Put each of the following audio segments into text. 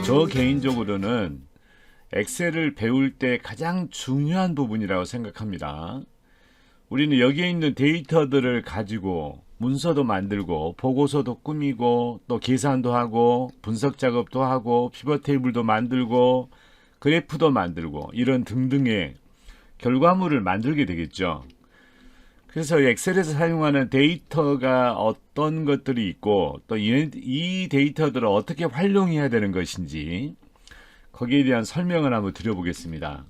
저 개인적으로는 엑셀을 배울 때 가장 중요한 부분이라고 생각합니다. 우리는 여기에 있는 데이터들을 가지고 문서도 만들고 보고서도 꾸미고 또 계산도 하고 분석 작업도 하고 피벗 테이블도 만들고 그래프도 만들고 이런 등등의 결과물을 만들게 되겠죠. 그래서 엑셀에서 사용하는 데이터가 어떤 것들이 있고 또 이 데이터들을 어떻게 활용해야 되는 것인지 거기에 대한 설명을 한번 드려보겠습니다.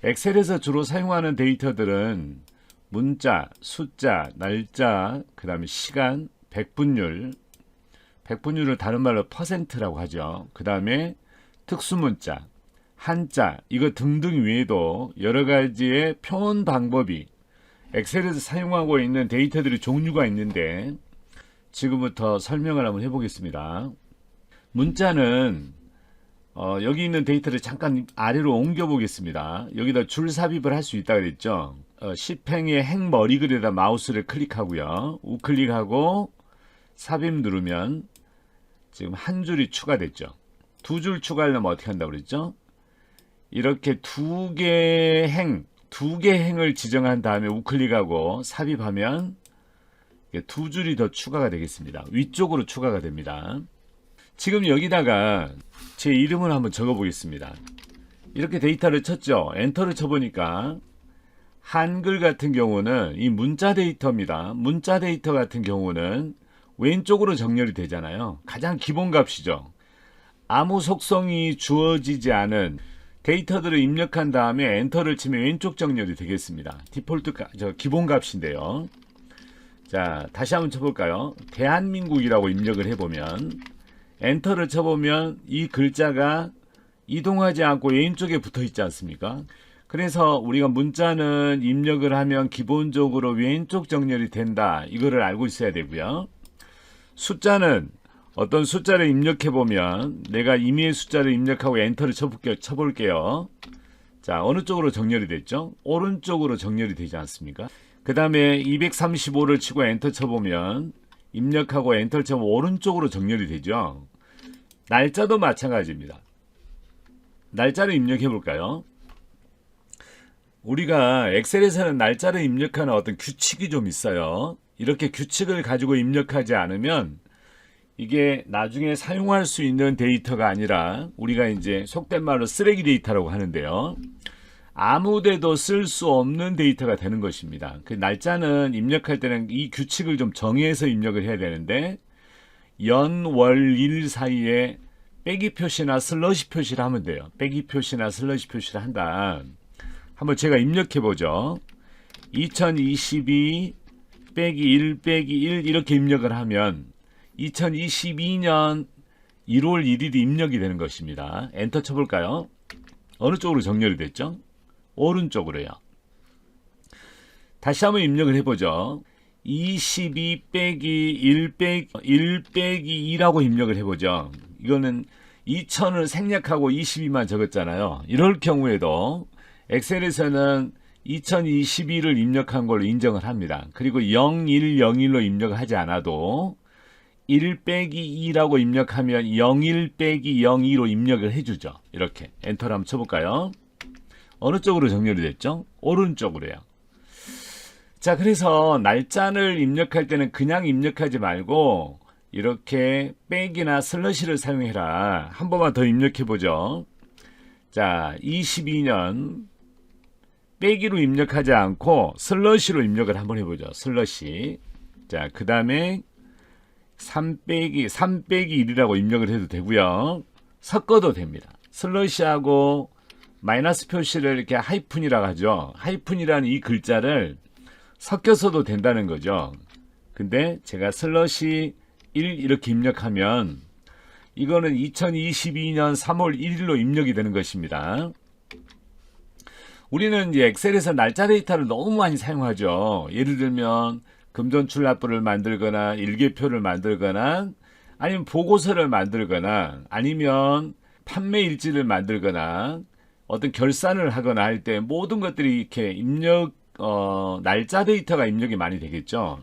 엑셀에서 주로 사용하는 데이터들은 문자, 숫자, 날짜, 그 다음에 시간, 백분율을 다른 말로 퍼센트라고 하죠. 그 다음에 특수문자, 한자, 이거 등등 외에도 여러 가지의 표현 방법이 엑셀에서 사용하고 있는 데이터들이 종류가 있는데 지금부터 설명을 한번 해보겠습니다. 문자는 여기 있는 데이터를 잠깐 아래로 옮겨 보겠습니다. 여기다 줄 삽입을 할 수 있다 그랬죠. 10행의 행머리글에다 마우스를 클릭하고요. 우클릭하고 삽입 누르면 지금 한 줄이 추가됐죠. 두 줄 추가하려면 어떻게 한다고 그랬죠? 이렇게 두 개의 행을 지정한 다음에 우클릭하고 삽입하면 두 줄이 더 추가가 되겠습니다. 위쪽으로 추가가 됩니다. 지금 여기다가 제 이름을 한번 적어 보겠습니다. 이렇게 데이터를 쳤죠. 엔터를 쳐보니까 한글 같은 경우는 이 문자 데이터입니다. 문자 데이터 같은 경우는 왼쪽으로 정렬이 되잖아요. 가장 기본 값이죠. 아무 속성이 주어지지 않은 데이터들을 입력한 다음에 엔터를 치면 왼쪽 정렬이 되겠습니다. 디폴트 기본 값인데요. 자, 다시 한번 쳐볼까요? 대한민국이라고 입력을 해보면 엔터를 쳐보면 이 글자가 이동하지 않고 왼쪽에 붙어 있지 않습니까? 그래서 우리가 문자는 입력을 하면 기본적으로 왼쪽 정렬이 된다. 이거를 알고 있어야 되고요. 숫자는 어떤 숫자를 입력해 보면 내가 임의의 숫자를 입력하고 엔터를 쳐볼게요. 자, 어느 쪽으로 정렬이 됐죠? 오른쪽으로 정렬이 되지 않습니까? 그 다음에 235를 치고 엔터 쳐보면 입력하고 엔터를 쳐보면 오른쪽으로 정렬이 되죠. 날짜도 마찬가지입니다. 날짜를 입력해 볼까요? 우리가 엑셀에서는 날짜를 입력하는 어떤 규칙이 좀 있어요. 이렇게 규칙을 가지고 입력하지 않으면 이게 나중에 사용할 수 있는 데이터가 아니라 우리가 이제 속된 말로 쓰레기 데이터라고 하는데요. 아무데도 쓸 수 없는 데이터가 되는 것입니다. 그 날짜는 입력할 때는 이 규칙을 좀 정해서 입력을 해야 되는데 연, 월, 일 사이에 빼기 표시나 슬러시 표시를 하면 돼요. 빼기 표시나 슬러시 표시를 한다. 한번 제가 입력해 보죠. 2022 빼기 1 빼기 1 이렇게 입력을 하면 2022년 1월 1일이 입력이 되는 것입니다. 엔터 쳐볼까요? 어느 쪽으로 정렬이 됐죠? 오른쪽으로요. 다시 한번 입력을 해보죠. 22 빼기 1 빼기 2라고 입력을 해보죠. 이거는 2000을 생략하고 22만 적었잖아요. 이럴 경우에도 엑셀에서는 2022를 입력한 걸로 인정을 합니다. 그리고 0101로 입력을 하지 않아도 1 빼기 2라고 입력하면 01 빼기 02로 입력을 해주죠. 이렇게 엔터를 한번 쳐볼까요? 어느 쪽으로 정렬이 됐죠? 오른쪽으로요. 자, 그래서 날짜를 입력할 때는 그냥 입력하지 말고 이렇게 빼기나 슬러시를 사용해라. 한 번만 더 입력해 보죠. 자, 22년 빼기로 입력하지 않고 슬러시로 입력을 한번 해보죠. 슬러시. 자, 그 다음에 3 빼기 1이라고 입력을 해도 되고요. 섞어도 됩니다. 슬러시하고 마이너스 표시를 이렇게 하이픈이라고 하죠. 하이픈이라는 이 글자를 섞여서도 된다는 거죠. 근데 제가 슬러시 1 이렇게 입력하면 이거는 2022년 3월 1일로 입력이 되는 것입니다. 우리는 이제 엑셀에서 날짜 데이터를 너무 많이 사용하죠. 예를 들면 금전출납부를 만들거나 일개표를 만들거나 아니면 보고서를 만들거나 아니면 판매 일지를 만들거나 어떤 결산을 하거나 할 때 모든 것들이 이렇게 날짜 데이터가 입력이 많이 되겠죠.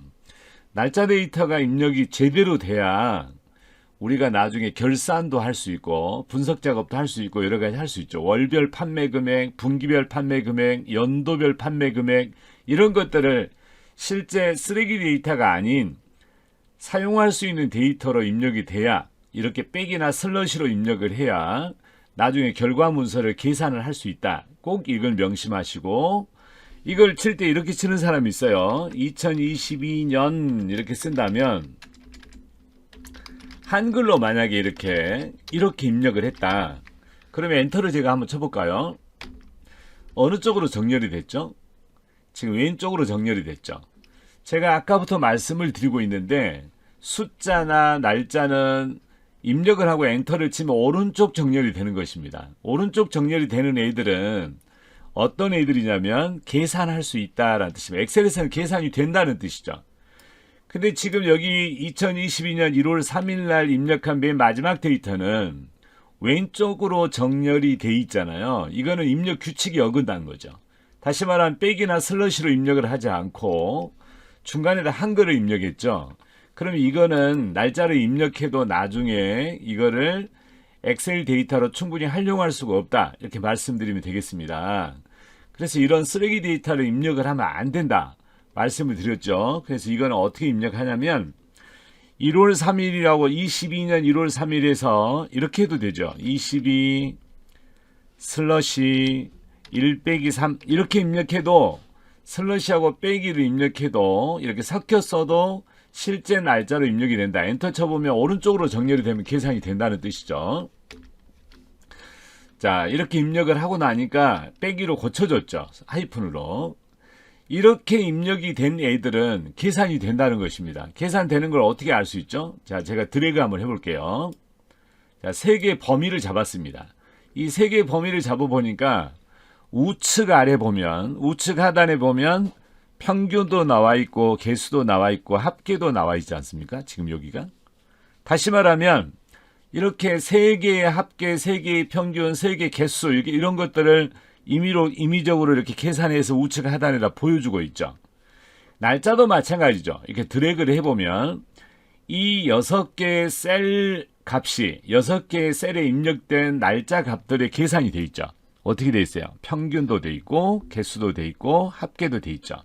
날짜 데이터가 입력이 제대로 돼야 우리가 나중에 결산도 할 수 있고 분석 작업도 할 수 있고 여러 가지 할 수 있죠. 월별 판매 금액, 분기별 판매 금액, 연도별 판매 금액 이런 것들을 실제 쓰레기 데이터가 아닌 사용할 수 있는 데이터로 입력이 돼야 이렇게 백이나 슬러시로 입력을 해야 나중에 결과 문서를 계산을 할 수 있다. 꼭 이걸 명심하시고 이걸 칠 때 이렇게 치는 사람이 있어요. 2022년 이렇게 쓴다면 한글로 만약에 이렇게 입력을 했다. 그러면 엔터를 제가 한번 쳐볼까요? 어느 쪽으로 정렬이 됐죠? 지금 왼쪽으로 정렬이 됐죠. 제가 아까부터 말씀을 드리고 있는데 숫자나 날짜는 입력을 하고 엔터를 치면 오른쪽 정렬이 되는 것입니다. 오른쪽 정렬이 되는 애들은 어떤 애들이냐면 계산할 수 있다라는 뜻입니다. 엑셀에서는 계산이 된다는 뜻이죠. 근데 지금 여기 2022년 1월 3일 날 입력한 맨 마지막 데이터는 왼쪽으로 정렬이 돼 있잖아요. 이거는 입력 규칙이 어긋난 거죠. 다시 말하면 백이나 슬러시로 입력을 하지 않고 중간에다 한글을 입력했죠. 그러면 이거는 날짜를 입력해도 나중에 이거를 엑셀 데이터로 충분히 활용할 수가 없다. 이렇게 말씀드리면 되겠습니다. 그래서 이런 쓰레기 데이터를 입력을 하면 안 된다. 말씀을 드렸죠. 그래서 이거는 어떻게 입력하냐면 1월 3일이라고 22년 1월 3일에서 이렇게 해도 되죠. 22 슬러시 1 빼기 3 이렇게 입력해도 슬러시하고 빼기를 입력해도 이렇게 섞여 써도 실제 날짜로 입력이 된다. 엔터 쳐보면 오른쪽으로 정렬이 되면 계산이 된다는 뜻이죠. 자, 이렇게 입력을 하고 나니까 빼기로 고쳐졌죠. 하이픈으로. 이렇게 입력이 된 애들은 계산이 된다는 것입니다. 계산되는 걸 어떻게 알 수 있죠? 자, 제가 드래그 한번 해볼게요. 자, 세 개의 범위를 잡았습니다. 이 세 개의 범위를 잡아보니까 우측 아래 보면, 우측 하단에 보면 평균도 나와 있고 개수도 나와 있고 합계도 나와 있지 않습니까? 지금 여기가. 다시 말하면 이렇게 세 개의 합계, 세 개의 평균, 세 개의 개수 이런 것들을 임의적으로 이렇게 계산해서 우측 하단에다 보여주고 있죠. 날짜도 마찬가지죠. 이렇게 드래그를 해보면 이 6개의 셀 값이 6개의 셀에 입력된 날짜 값들의 계산이 돼 있죠. 어떻게 돼 있어요? 평균도 돼 있고 개수도 돼 있고 합계도 돼 있죠.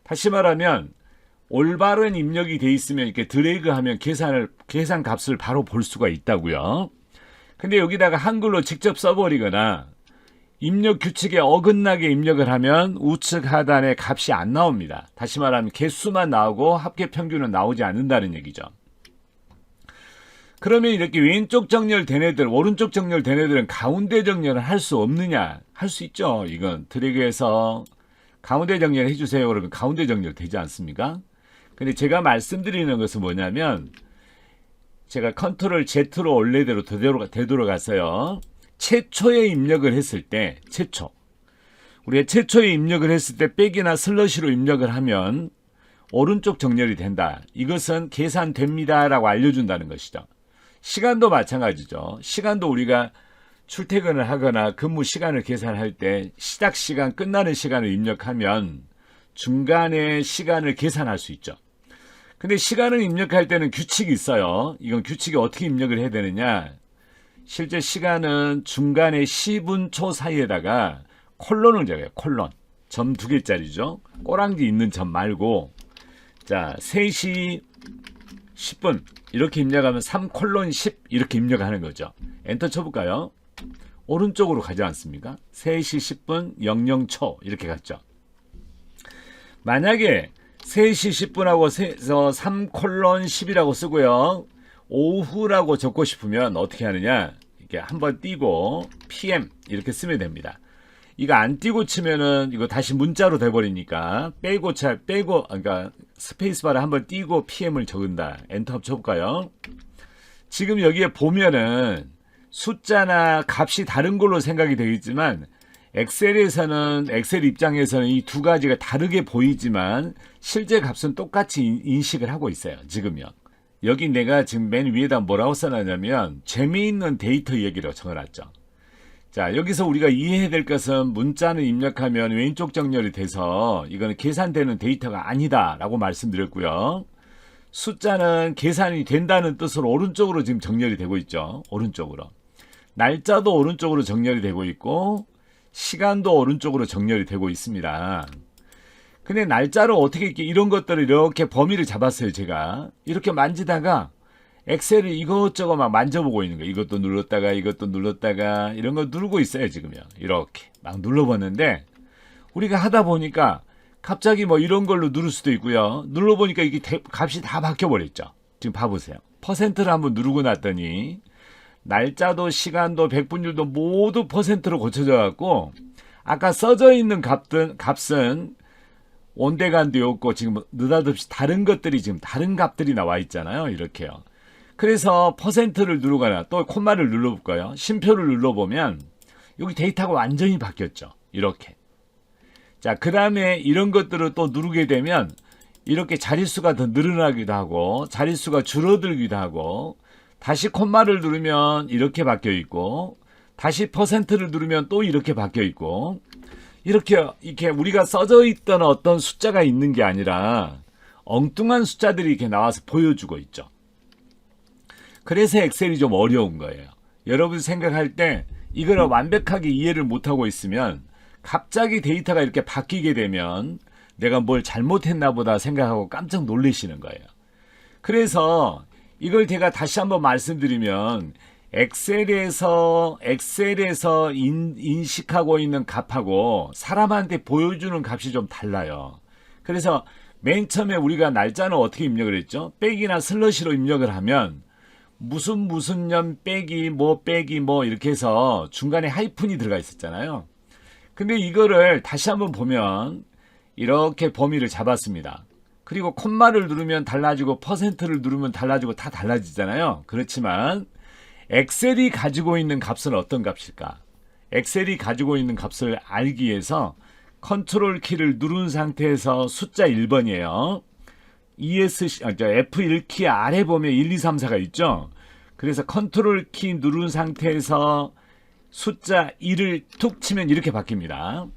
다시 말하면 올바른 입력이 돼 있으면 이렇게 드래그하면 계산 값을 바로 볼 수가 있다고요. 근데 여기다가 한글로 직접 써버리거나 입력 규칙에 어긋나게 입력을 하면 우측 하단에 값이 안 나옵니다. 다시 말하면 개수만 나오고 합계 평균은 나오지 않는다는 얘기죠. 그러면 이렇게 왼쪽 정렬된 애들, 오른쪽 정렬된 애들은 가운데 정렬을 할 수 없느냐? 할 수 있죠. 이건 드래그해서 가운데 정렬 해주세요. 그러면 가운데 정렬 되지 않습니까? 근데 제가 말씀드리는 것은 뭐냐면 제가 컨트롤 Z로 원래대로 되돌아갔어요. 최초에 입력을 했을 때 우리가 최초에 입력을 했을 때 백이나 슬러시로 입력을 하면 오른쪽 정렬이 된다. 이것은 계산됩니다 라고 알려준다는 것이죠. 시간도 마찬가지죠. 시간도 우리가 출퇴근을 하거나 근무 시간을 계산할 때 시작 시간, 끝나는 시간을 입력하면 중간에 시간을 계산할 수 있죠. 근데 시간을 입력할 때는 규칙이 있어요. 이건 규칙이 어떻게 입력을 해야 되느냐. 실제 시간은 중간에 10분 초 사이에다가 콜론을 적어요. 콜론. 점 2개짜리죠. 꼬랑지 있는 점 말고. 자, 3시 10분. 이렇게 입력하면 3:10 이렇게 입력하는 거죠. 엔터 쳐볼까요? 오른쪽으로 가지 않습니까? 3시 10분 00초 이렇게 갔죠. 만약에 3시 10분하고 3:10이라고 쓰고요. 오후라고 적고 싶으면 어떻게 하느냐? 이렇게 한번 띄고 PM 이렇게 쓰면 됩니다. 이거 안 띄고 치면은 이거 다시 문자로 돼버리니까 그러니까 스페이스바를 한번 띄고 PM을 적은다. 엔터 쳐볼까요? 지금 여기에 보면은 숫자나 값이 다른 걸로 생각이 되겠지만 엑셀 입장에서는 이 두 가지가 다르게 보이지만 실제 값은 똑같이 인식을 하고 있어요. 지금요. 여기 내가 지금 맨 위에다 뭐라고 써놨냐면 재미있는 데이터 얘기로 적어놨죠. 자, 여기서 우리가 이해해야 될 것은 문자는 입력하면 왼쪽 정렬이 돼서 이거는 계산되는 데이터가 아니다 라고 말씀드렸고요. 숫자는 계산이 된다는 뜻으로 오른쪽으로 지금 정렬이 되고 있죠. 오른쪽으로. 날짜도 오른쪽으로 정렬이 되고 있고 시간도 오른쪽으로 정렬이 되고 있습니다. 근데 날짜로 어떻게 이런 것들을 이렇게 범위를 잡았어요. 제가 이렇게 만지다가 엑셀을 이것저것 막 만져보고 있는 거예요. 이것도 눌렀다가 이것도 눌렀다가 이런 거 누르고 있어요. 지금요. 이렇게 막 눌러봤는데 우리가 하다 보니까 갑자기 뭐 이런 걸로 누를 수도 있고요. 눌러보니까 이게 값이 다 바뀌어버렸죠. 지금 봐보세요. 퍼센트를 한번 누르고 났더니 날짜도 시간도 백분율도 모두 퍼센트로 고쳐져 갖고 아까 써져 있는 값은 온데간데 없고 지금 느닷없이 다른 것들이 지금 다른 값들이 나와 있잖아요. 이렇게요. 그래서 퍼센트를 누르거나 또 콤마를 눌러볼까요? 쉼표를 눌러보면 여기 데이터가 완전히 바뀌었죠. 이렇게. 자, 그 다음에 이런 것들을 또 누르게 되면 이렇게 자릿수가 더 늘어나기도 하고 자릿수가 줄어들기도 하고 다시 콤마를 누르면 이렇게 바뀌어 있고 다시 퍼센트를 누르면 또 이렇게 바뀌어 있고 이렇게 우리가 써져 있던 어떤 숫자가 있는 게 아니라 엉뚱한 숫자들이 이렇게 나와서 보여주고 있죠. 그래서 엑셀이 좀 어려운 거예요. 여러분 생각할 때 이걸 완벽하게 이해를 못하고 있으면 갑자기 데이터가 이렇게 바뀌게 되면 내가 뭘 잘못했나 보다 생각하고 깜짝 놀라시는 거예요. 그래서 이걸 제가 다시 한번 말씀드리면 엑셀에서 인식하고 있는 값하고 사람한테 보여주는 값이 좀 달라요. 그래서 맨 처음에 우리가 날짜는 어떻게 입력을 했죠? 빼기나 슬러시로 입력을 하면 무슨 년 빼기 뭐 이렇게 해서 중간에 하이픈이 들어가 있었잖아요. 근데 이거를 다시 한번 보면 이렇게 범위를 잡았습니다. 그리고 콤마를 누르면 달라지고 퍼센트를 누르면 달라지고 다 달라지잖아요. 그렇지만 엑셀이 가지고 있는 값은 어떤 값일까? 엑셀이 가지고 있는 값을 알기 위해서 컨트롤 키를 누른 상태에서 숫자 1번이에요. F1키 아래 보면 1, 2, 3, 4가 있죠. 그래서 컨트롤 키 누른 상태에서 숫자 1을 툭 치면 이렇게 바뀝니다.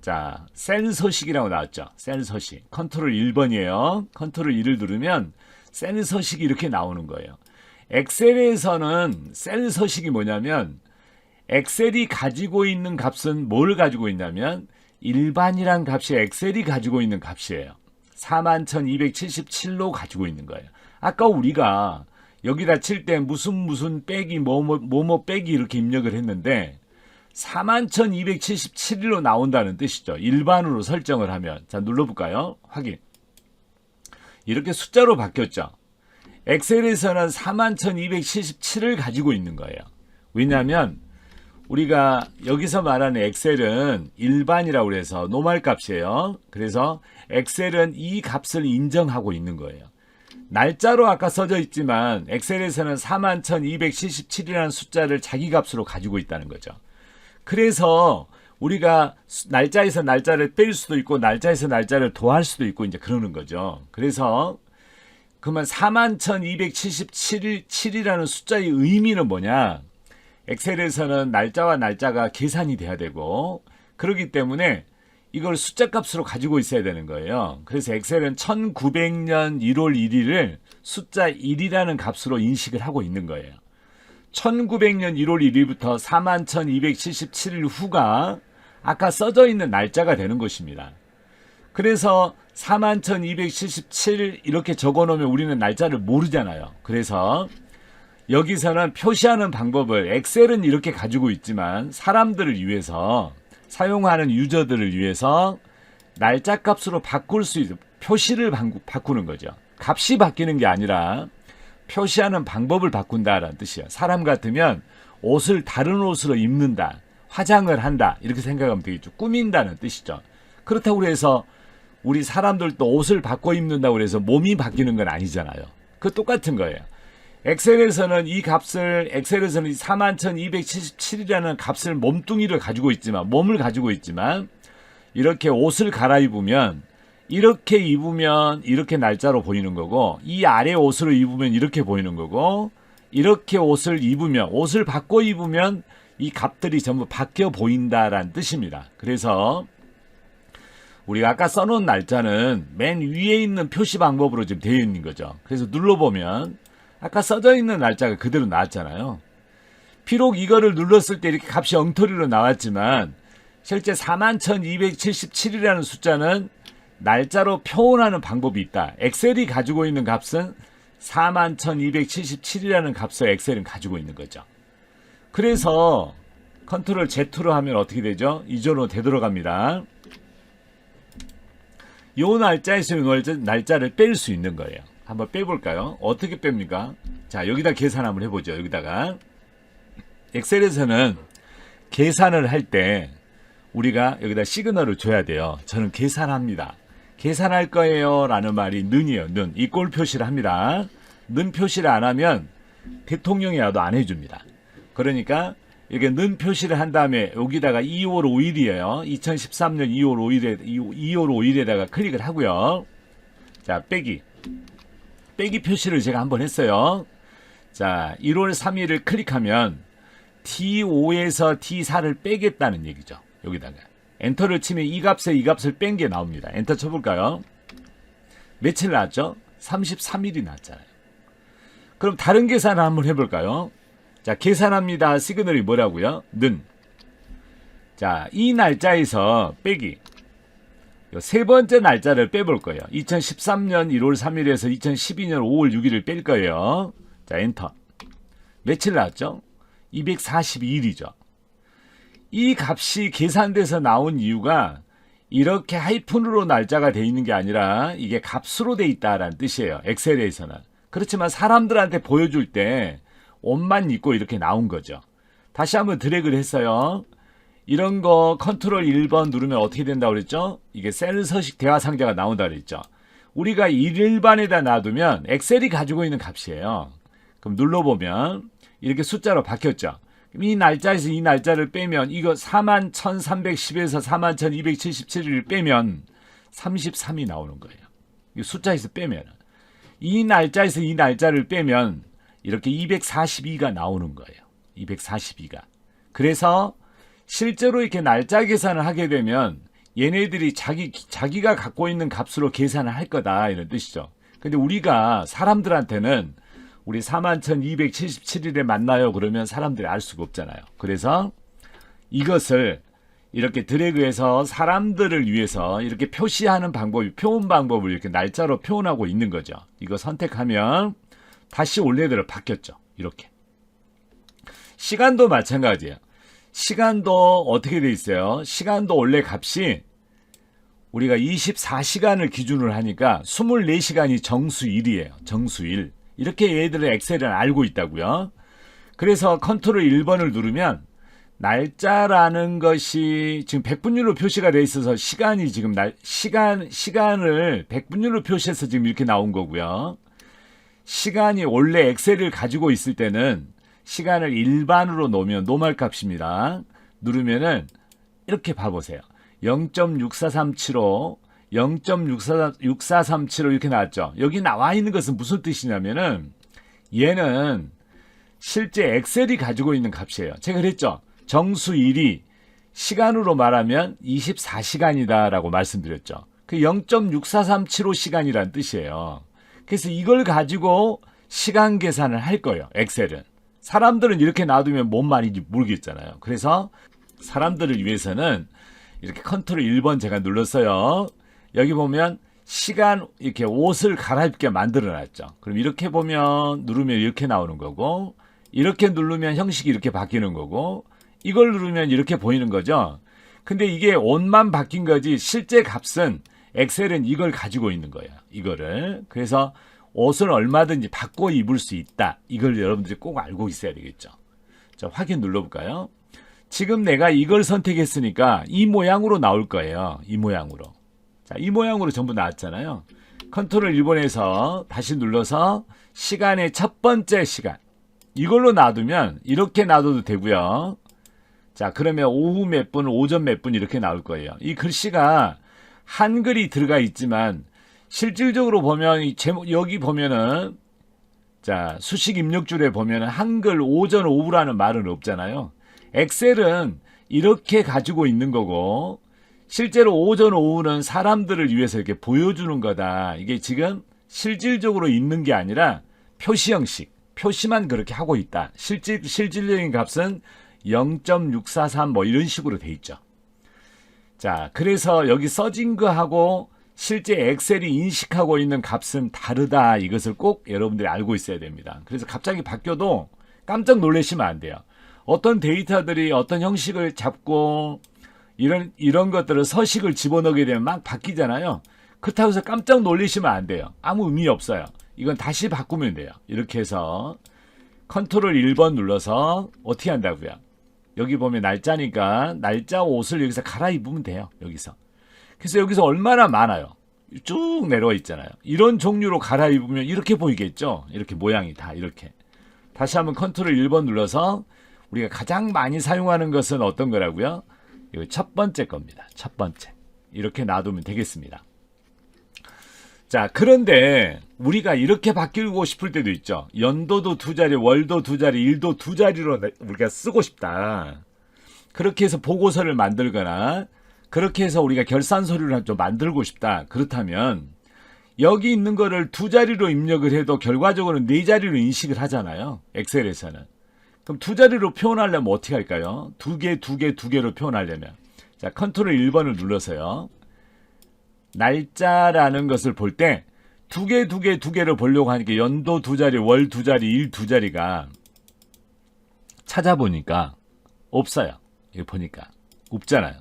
자, 셀 서식이라고 나왔죠. 셀 서식. 컨트롤 1번이에요. 컨트롤 2를 누르면 셀 서식이 이렇게 나오는 거예요. 엑셀에서는 셀 서식이 뭐냐면 엑셀이 가지고 있는 값은 뭘 가지고 있냐면 일반이란 값이 엑셀이 가지고 있는 값이에요. 41,277로 가지고 있는 거예요. 아까 우리가 여기다 칠 때 무슨 빼기 뭐뭐 빼기 이렇게 입력을 했는데 41,277로 나온다는 뜻이죠. 일반으로 설정을 하면. 자, 눌러볼까요? 확인. 이렇게 숫자로 바뀌었죠. 엑셀에서는 41,277을 가지고 있는 거예요. 왜냐하면 우리가 여기서 말하는 엑셀은 일반이라고 해서 노멀 값이에요. 그래서 엑셀은 이 값을 인정하고 있는 거예요. 날짜로 아까 써져 있지만 엑셀에서는 41,277이라는 숫자를 자기 값으로 가지고 있다는 거죠. 그래서 우리가 날짜에서 날짜를 뺄 수도 있고 날짜에서 날짜를 더할 수도 있고 이제 그러는 거죠. 그래서 그러면 41,277이라는 숫자의 의미는 뭐냐? 엑셀에서는 날짜와 날짜가 계산이 돼야 되고 그렇기 때문에 이걸 숫자 값으로 가지고 있어야 되는 거예요. 그래서 엑셀은 1900년 1월 1일을 숫자 1이라는 값으로 인식을 하고 있는 거예요. 1900년 1월 1일부터 41,277일 후가 아까 써져 있는 날짜가 되는 것입니다. 그래서 41,277 이렇게 적어놓으면 우리는 날짜를 모르잖아요. 그래서 여기서는 표시하는 방법을 엑셀은 이렇게 가지고 있지만 사람들을 위해서 사용하는 유저들을 위해서 날짜 값으로 바꿀 수 있는 표시를 바꾸는 거죠. 값이 바뀌는 게 아니라 표시하는 방법을 바꾼다라는 뜻이에요. 사람 같으면 옷을 다른 옷으로 입는다, 화장을 한다 이렇게 생각하면 되겠죠. 꾸민다는 뜻이죠. 그렇다고 해서 우리 사람들도 옷을 바꿔 입는다고 해서 몸이 바뀌는 건 아니잖아요. 그 똑같은 거예요. 엑셀에서는 이 41,277이라는 값을 몸뚱이를 가지고 있지만 몸을 가지고 있지만 이렇게 옷을 갈아입으면 이렇게 입으면 이렇게 날짜로 보이는 거고 이 아래 옷으로 입으면 이렇게 보이는 거고 이렇게 옷을 입으면 옷을 바꿔 입으면 이 값들이 전부 바뀌어 보인다라는 뜻입니다. 그래서 우리가 아까 써놓은 날짜는 맨 위에 있는 표시 방법으로 지금 되어 있는 거죠. 그래서 눌러보면 아까 써져 있는 날짜가 그대로 나왔잖아요. 비록 이거를 눌렀을 때 이렇게 값이 엉터리로 나왔지만 실제 41,277이라는 숫자는 날짜로 표현하는 방법이 있다. 엑셀이 가지고 있는 값은 41,277이라는 값을 엑셀은 가지고 있는 거죠. 그래서 컨트롤 Z2로 하면 어떻게 되죠? 이전으로 되돌아갑니다. 요 날짜에서 요 날짜를 뺄 수 있는 거예요. 한번 빼볼까요? 어떻게 뺍니까? 자, 여기다 계산 한번 해보죠. 여기다가 엑셀에서는 계산을 할 때 우리가 여기다 시그널을 줘야 돼요. 저는 계산합니다. 계산할 거예요 라는 말이 는이에요. 는. 이꼴 표시를 합니다. 는 표시를 안 하면 대통령이 와도 안 해줍니다. 그러니까 이렇게 는 표시를 한 다음에 여기다가 2월 5일이에요. 2013년 2월 5일에다가 클릭을 하고요. 자, 빼기 표시를 제가 한번 했어요. 자, 1월 3일을 클릭하면 T5에서 T4를 빼겠다는 얘기죠. 여기다가 엔터를 치면 이 값을 뺀 게 나옵니다. 엔터 쳐볼까요? 며칠 나왔죠? 33일이 나왔잖아요. 그럼 다른 계산을 한번 해볼까요? 자, 계산합니다. 시그널이 뭐라고요? 는. 자, 이 날짜에서 빼기. 세 번째 날짜를 빼볼 거예요. 2013년 1월 3일에서 2012년 5월 6일을 뺄 거예요. 자, 엔터. 며칠 나왔죠? 242일이죠. 이 값이 계산돼서 나온 이유가 이렇게 하이픈으로 날짜가 돼 있는 게 아니라 이게 값으로 돼 있다라는 뜻이에요. 엑셀에서는. 그렇지만 사람들한테 보여줄 때 옷만 입고 이렇게 나온 거죠. 다시 한번 드래그를 했어요. 이런 거 컨트롤 1번 누르면 어떻게 된다고 그랬죠? 이게 셀 서식 대화 상자가 나온다고 그랬죠. 우리가 일반에다 놔두면 엑셀이 가지고 있는 값이에요. 그럼 눌러보면 이렇게 숫자로 바뀌었죠. 이 날짜에서 이 날짜를 빼면 이거 41,310에서 41,277을 빼면 33이 나오는 거예요. 이 숫자에서 빼면 이 날짜에서 이 날짜를 빼면 이렇게 242가 나오는 거예요. 242가. 그래서 실제로 이렇게 날짜 계산을 하게 되면 얘네들이 자기가 갖고 있는 값으로 계산을 할 거다 이런 뜻이죠. 근데 우리가 사람들한테는 우리 41,277일에 만나요 그러면 사람들이 알 수가 없잖아요. 그래서 이것을 이렇게 드래그해서 사람들을 위해서 이렇게 표시하는 방법이 표현 방법을 이렇게 날짜로 표현하고 있는 거죠. 이거 선택하면 다시 원래대로 바뀌었죠. 이렇게. 시간도 마찬가지예요. 시간도 어떻게 돼 있어요? 시간도 원래 값이 우리가 24시간을 기준으로 하니까 24시간이 정수일이에요. 정수일. 이렇게 얘들은 엑셀은 알고 있다고요. 그래서 컨트롤 1번을 누르면 날짜라는 것이 지금 100분율로 표시가 돼 있어서 시간이 지금 시간을 100분율로 표시해서 지금 이렇게 나온 거고요. 시간이 원래 엑셀을 가지고 있을 때는 시간을 일반으로 놓으면 노멀 값입니다. 누르면은 이렇게 봐보세요. 0.64375 0.64375 이렇게 나왔죠. 여기 나와 있는 것은 무슨 뜻이냐면은 얘는 실제 엑셀이 가지고 있는 값이에요. 제가 그랬죠. 정수일이 시간으로 말하면 24시간이다 라고 말씀드렸죠. 그 0.64375 시간이란 뜻이에요. 그래서 이걸 가지고 시간 계산을 할 거예요. 엑셀은. 사람들은 이렇게 놔두면 뭔 말인지 모르겠잖아요. 그래서 사람들을 위해서는 이렇게 컨트롤 1번 제가 눌렀어요. 여기 보면 시간 이렇게 옷을 갈아입게 만들어 놨죠. 그럼 이렇게 보면 누르면 이렇게 나오는 거고 이렇게 누르면 형식이 이렇게 바뀌는 거고 이걸 누르면 이렇게 보이는 거죠. 근데 이게 옷만 바뀐 거지 실제 값은 엑셀은 이걸 가지고 있는 거예요. 이거를. 그래서 옷을 얼마든지 바꿔 입을 수 있다. 이걸 여러분들이 꼭 알고 있어야 되겠죠. 자, 확인 눌러볼까요? 지금 내가 이걸 선택했으니까 이 모양으로 나올 거예요. 이 모양으로. 자, 이 모양으로 전부 나왔잖아요. 컨트롤 1번에서 다시 눌러서 시간의 첫 번째 시간. 이걸로 놔두면 이렇게 놔둬도 되고요. 자, 그러면 오후 몇 분, 오전 몇 분 이렇게 나올 거예요. 이 글씨가 한글이 들어가 있지만 실질적으로 보면 이 제목 여기 보면은 자, 수식 입력줄에 보면은 한글 오전 오후라는 말은 없잖아요. 엑셀은 이렇게 가지고 있는 거고 실제로 오전, 오후는 사람들을 위해서 이렇게 보여주는 거다. 이게 지금 실질적으로 있는 게 아니라 표시 형식, 표시만 그렇게 하고 있다. 실질적인 값은 0.643 뭐 이런 식으로 돼 있죠. 자, 그래서 여기 써진 거하고 실제 엑셀이 인식하고 있는 값은 다르다. 이것을 꼭 여러분들이 알고 있어야 됩니다. 그래서 갑자기 바뀌어도 깜짝 놀라시면 안 돼요. 어떤 데이터들이 어떤 형식을 잡고 이런 것들을 서식을 집어넣게 되면 막 바뀌잖아요. 그렇다고 해서 깜짝 놀라시면 안 돼요. 아무 의미 없어요. 이건 다시 바꾸면 돼요. 이렇게 해서 컨트롤 1번 눌러서 어떻게 한다고요? 여기 보면 날짜니까 날짜 옷을 여기서 갈아입으면 돼요. 여기서. 그래서 여기서 얼마나 많아요. 쭉 내려와 있잖아요. 이런 종류로 갈아입으면 이렇게 보이겠죠. 이렇게 모양이 다 이렇게. 다시 한번 컨트롤 1번 눌러서 우리가 가장 많이 사용하는 것은 어떤 거라고요? 이거 첫 번째 겁니다. 첫 번째. 이렇게 놔두면 되겠습니다. 자, 그런데 우리가 이렇게 바뀌고 싶을 때도 있죠. 연도도 두 자리, 월도 두 자리, 일도 두 자리로 우리가 쓰고 싶다. 그렇게 해서 보고서를 만들거나 그렇게 해서 우리가 결산 서류를 좀 만들고 싶다. 그렇다면 여기 있는 거를 두 자리로 입력을 해도 결과적으로는 네 자리로 인식을 하잖아요. 엑셀에서는. 그럼 두 자리로 표현하려면 어떻게 할까요? 두 개로 표현하려면. 자, 컨트롤 1번을 눌러서요. 날짜라는 것을 볼 때 두 개를 보려고 하니까 연도 두 자리, 월 두 자리, 일 두 자리가 찾아보니까 없어요. 이거 보니까 없잖아요.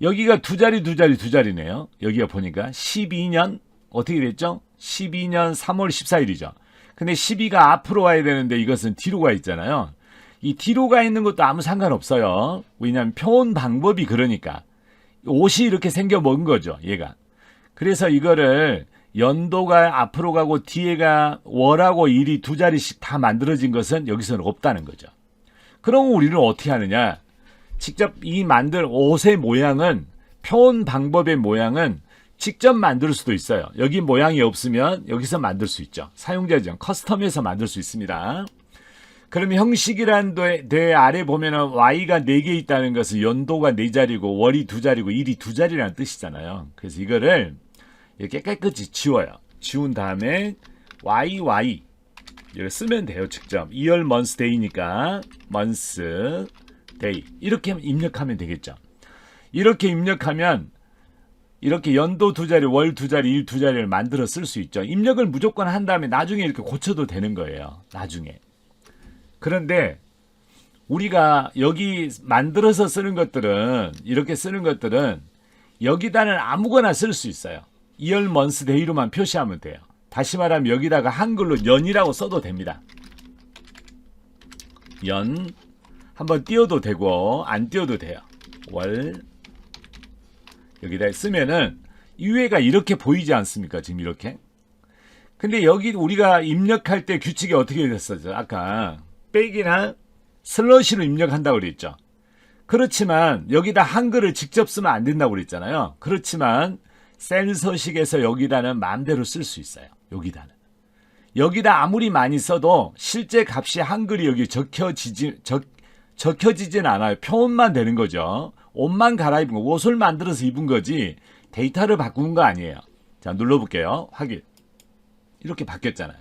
여기가 두 자리네요. 여기가 보니까 12년 어떻게 됐죠? 12년 3월 14일이죠. 근데 12가 앞으로 와야 되는데 이것은 뒤로 가 있잖아요. 이 뒤로 가 있는 것도 아무 상관없어요. 왜냐하면 표현 방법이 그러니까. 옷이 이렇게 생겨 먹은 거죠. 얘가. 그래서 이거를 연도가 앞으로 가고 뒤에가 월하고 일이 두 자리씩 다 만들어진 것은 여기서는 없다는 거죠. 그럼 우리는 어떻게 하느냐? 직접 이 만들 옷의 모양은 표현 방법의 모양은 직접 만들 수도 있어요. 여기 모양이 없으면 여기서 만들 수 있죠. 사용자 지정 커스텀에서 만들 수 있습니다. 그러면 형식이란 데 아래 보면은 Y가 4개 있다는 것은 연도가 4자리고 월이 2자리고 일이 2자리라는 뜻이잖아요. 그래서 이거를 이렇게 깨끗이 지워요. 지운 다음에 YY 이걸 쓰면 돼요. 직접 year, month, day니까 month, day 이렇게 입력하면 되겠죠. 이렇게 입력하면 이렇게 연도 2자리, 월 2자리, 일 2자리를 만들어 쓸 수 있죠. 입력을 무조건 한 다음에 나중에 이렇게 고쳐도 되는 거예요. 나중에. 그런데 우리가 여기 만들어서 쓰는 것들은 이렇게 쓰는 것들은 여기다는 아무거나 쓸 수 있어요. year, month, day로만 표시하면 돼요. 다시 말하면 여기다가 한글로 연이라고 써도 됩니다. 연 한번 띄워도 되고 안 띄워도 돼요. 월 여기다 쓰면은 위에가 이렇게 보이지 않습니까? 지금 이렇게. 근데 여기 우리가 입력할 때 규칙이 어떻게 됐었죠? 아까 백이나 슬러시로 입력한다고 그랬죠. 그렇지만 여기다 한글을 직접 쓰면 안 된다고 그랬잖아요. 그렇지만 셀 서식에서 여기다는 마음대로 쓸 수 있어요. 여기다 아무리 많이 써도 실제 값이 한글이 여기 적혀지진 않아요. 표현만 되는 거죠. 옷만 갈아입은 거, 옷을 만들어서 입은 거지 데이터를 바꾼 거 아니에요. 자, 눌러볼게요. 확인. 이렇게 바뀌었잖아요.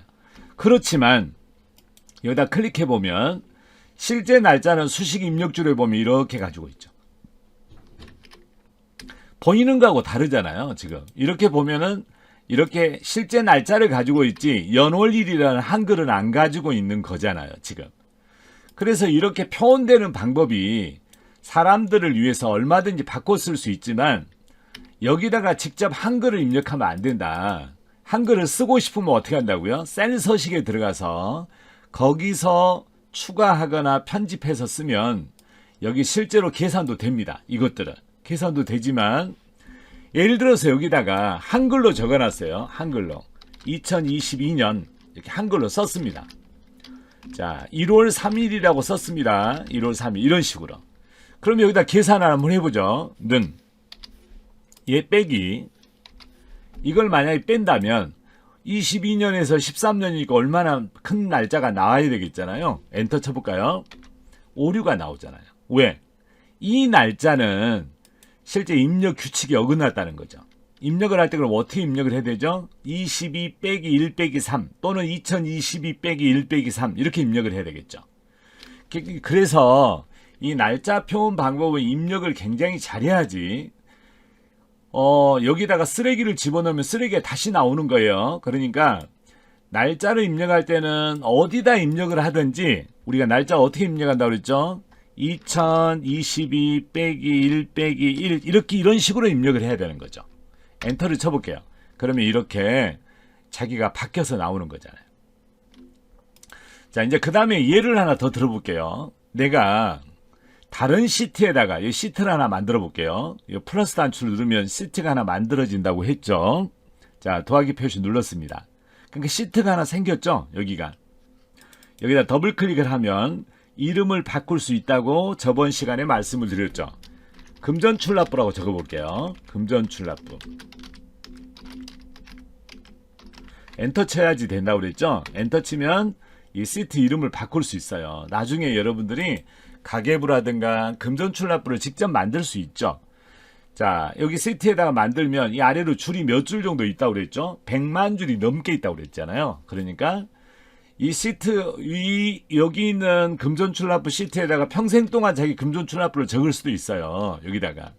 그렇지만 여기다 클릭해보면 실제 날짜는 수식 입력줄에 보면 이렇게 가지고 있죠. 보이는 거하고 다르잖아요. 지금 이렇게 보면은 이렇게 실제 날짜를 가지고 있지 연월일이라는 한글은 안 가지고 있는 거잖아요. 지금. 그래서 이렇게 표현되는 방법이 사람들을 위해서 얼마든지 바꿔 쓸 수 있지만 여기다가 직접 한글을 입력하면 안 된다. 한글을 쓰고 싶으면 어떻게 한다고요? 셀 서식에 들어가서 거기서 추가하거나 편집해서 쓰면 여기 실제로 계산도 됩니다. 이것들은. 계산도 되지만 예를 들어서 여기다가 한글로 적어놨어요. 한글로. 2022년 이렇게 한글로 썼습니다. 자, 1월 3일이라고 썼습니다. 1월 3일 이런 식으로. 그럼 여기다 계산을 한번 해보죠. 는 얘 빼기 이걸 만약에 뺀다면 22년에서 13년이니까 얼마나 큰 날짜가 나와야 되겠잖아요. 엔터 쳐볼까요? 오류가 나오잖아요. 왜? 이 날짜는 실제 입력 규칙이 어긋났다는 거죠. 입력을 할 때 그럼 어떻게 입력을 해야 되죠? 22 빼기 1 빼기 3 또는 2022 빼기 1 빼기 3 이렇게 입력을 해야 되겠죠. 그래서 이 날짜 표현 방법은 입력을 굉장히 잘해야지 여기다가 쓰레기를 집어넣으면 쓰레기가 다시 나오는 거예요. 그러니까 날짜를 입력할 때는 어디다 입력을 하든지 우리가 날짜 어떻게 입력한다고 그랬죠? 2022 빼기 1 빼기 1 이렇게 이런 식으로 입력을 해야 되는 거죠. 엔터를 쳐볼게요. 그러면 이렇게 자기가 바뀌어서 나오는 거잖아요. 자, 이제 그 다음에 예를 하나 더 들어볼게요. 내가 다른 시트에다가 이 시트를 하나 만들어 볼게요. 이 플러스 단추를 누르면 시트가 하나 만들어진다고 했죠. 자, 더하기 표시 눌렀습니다. 그러니까 시트가 하나 생겼죠. 여기다 더블 클릭을 하면 이름을 바꿀 수 있다고 저번 시간에 말씀을 드렸죠. 금전출납부라고 적어볼게요. 금전출납부. 엔터 쳐야지 된다고 그랬죠. 엔터 치면 이 시트 이름을 바꿀 수 있어요. 나중에 여러분들이 가계부라든가 금전출납부를 직접 만들 수 있죠. 자, 여기 시트에다가 만들면 이 아래로 줄이 몇 줄 정도 있다고 그랬죠. 100만 줄이 넘게 있다고 그랬잖아요. 그러니까 이 시트 여기 있는 금전출납부 시트에다가 평생 동안 자기 금전출납부를 적을 수도 있어요. 여기다가.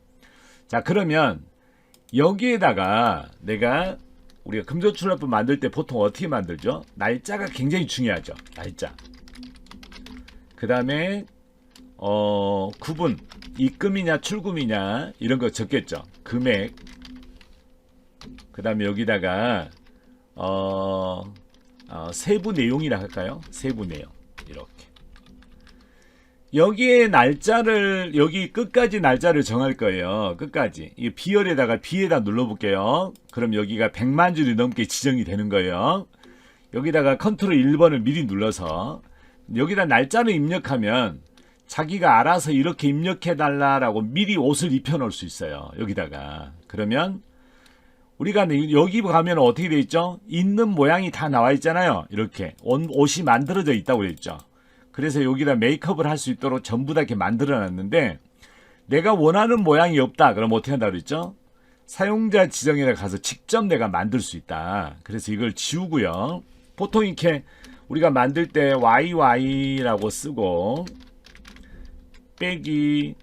자, 그러면 여기에다가 우리가 금전출납부 만들 때 보통 어떻게 만들죠? 날짜가 굉장히 중요하죠. 날짜. 그 다음에 구분, 입금이냐 출금이냐 이런 거 적겠죠. 금액. 그 다음에 여기다가 세부 내용이라 할까요? 세부 내용. 이렇게. 여기에 날짜를 여기 끝까지 날짜를 정할 거예요. 끝까지. 이 비열에다가 B에다 눌러볼게요. 그럼 여기가 100만 줄이 넘게 지정이 되는 거예요. 여기다가 컨트롤 1번을 미리 눌러서 여기다 날짜를 입력하면 자기가 알아서 이렇게 입력해달라고 미리 옷을 입혀놓을 수 있어요. 여기다가. 그러면 우리가 여기 가면 어떻게 돼 있죠? 있는 모양이 다 나와 있잖아요. 이렇게 옷이 만들어져 있다고 그랬죠. 그래서 여기다 메이크업을 할 수 있도록 전부 다 이렇게 만들어 놨는데 내가 원하는 모양이 없다. 그럼 어떻게 한다고 그랬죠? 사용자 지정에 가서 직접 내가 만들 수 있다. 그래서 이걸 지우고요. 보통 이렇게 우리가 만들 때 YY라고 쓰고 빼기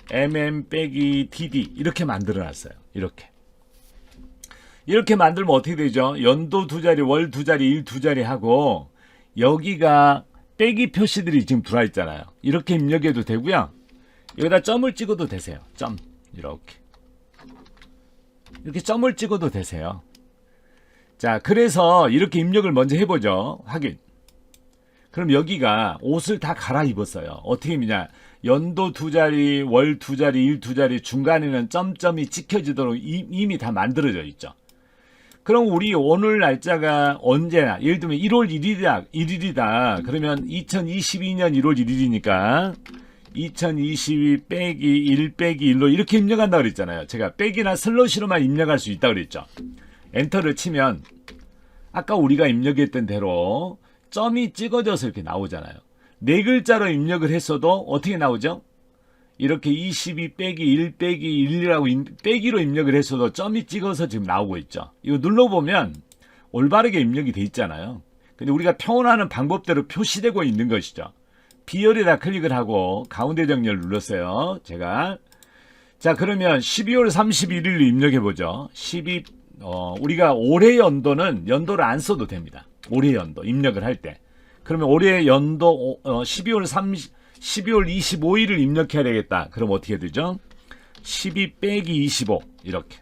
MM 빼기 DD 이렇게 만들어 놨어요. 이렇게 만들면 어떻게 되죠? 연도 두 자리, 월 두 자리, 일 두 자리 하고 여기가 빼기 표시들이 지금 들어와 있잖아요. 이렇게 입력해도 되고요. 여기다 점을 찍어도 되세요. 점. 이렇게 점을 찍어도 되세요. 자, 그래서 이렇게 입력을 먼저 해보죠. 확인. 그럼 여기가 옷을 다 갈아입었어요. 어떻게 입냐? 연도 두 자리, 월 두 자리, 일 두 자리, 중간에는 점점이 찍혀지도록 이미 다 만들어져 있죠. 그럼 우리 오늘 날짜가 언제나 예를 들면 1월 1일이다. 그러면 2022년 1월 1일이니까 2022 빼기 1 빼기 1로 이렇게 입력한다 그랬잖아요. 제가 빼기나 슬러시로만 입력할 수 있다 그랬죠. 엔터를 치면 아까 우리가 입력했던 대로 점이 찍어져서 이렇게 나오잖아요. 네 글자로 입력을 했어도 어떻게 나오죠? 이렇게 22 빼기 1 빼기 1이라고 빼기로 입력을 했어도 점이 찍어서 지금 나오고 있죠. 이거 눌러보면 올바르게 입력이 돼 있잖아요. 근데 우리가 표현하는 방법대로 표시되고 있는 것이죠. 비열에다 클릭을 하고 가운데 정렬 눌렀어요. 제가. 자, 그러면 12월 31일로 입력해보죠. 우리가 올해 연도를 안 써도 됩니다. 올해 연도 입력을 할 때. 그러면 올해 연도 12월 25일을 입력해야 되겠다. 그럼 어떻게 되죠? 12 빼기 25 이렇게.